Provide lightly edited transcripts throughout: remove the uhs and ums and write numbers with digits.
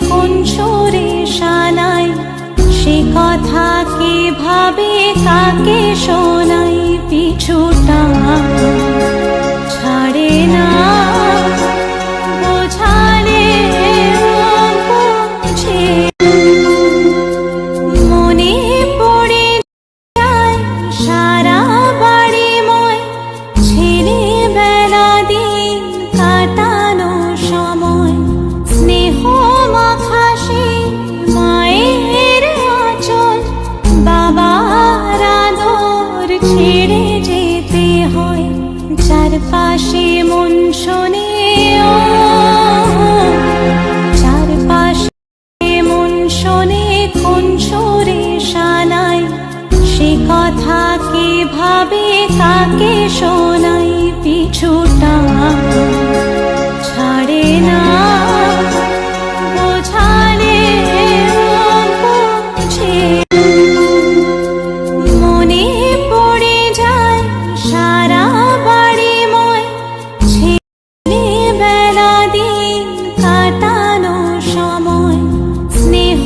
কোন সুরে শানাই, সে কথা কিভাবে কাকে শোনাই। পিছুটা ছাড়ে না বোঝালে বুঝে, মনে পড়ে যায় সারা বাড়ি ময় ছেলেবেলা দিন কাটানো সময়। স্নেহ মাখা সেই মায়ের আঁচল, বাবার আদর ছেড়ে যেতে হয়। চারপাশে মন শোনে ও, চারপাশে মন শোনে কোন সুরে শানাই, সে কথা কিভাবে কাকে শোনাই। পিছুটা ছাড়ে না বোঝালে বুঝে, মনে পড়ে যায় সারা বাড়ি ময় ছেলেবেলা দিন কাটানো সময়। স্নেহ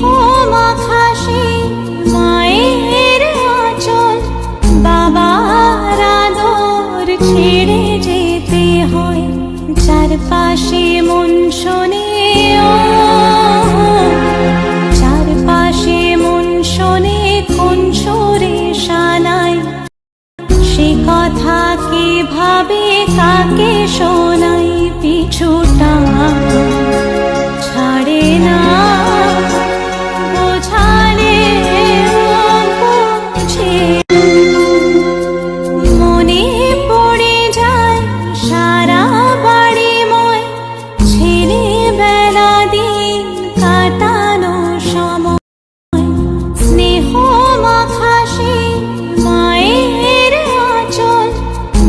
মাখা সেই মায়ের আঁচল, বাবার আদর ছেড়ে যেতে হয়। চারপাশে মন শোনে ও, চারপাশে মন শোনে কোন সুরে শানাই, সে কথা কিভাবে কাকে শোনাই। পিছুটা ছাড়ে না বোঝালে বুঝে, মনে পড়ে যায় সারা বাড়ি ময় ছেলেবেলা দিন কাটানো সময়। স্নেহ মাখা সেই মায়ের আঁচল,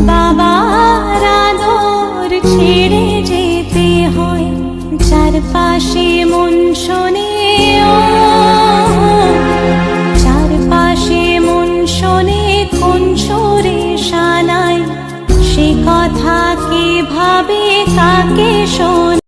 বাবার আদর ছেড়ে যেতে হয়। চারপাশে মন শোনে ও, চারপাশে মন শোনে কোন সুরে শানাই, সে কথা কিভাবে কাকে শোনাই।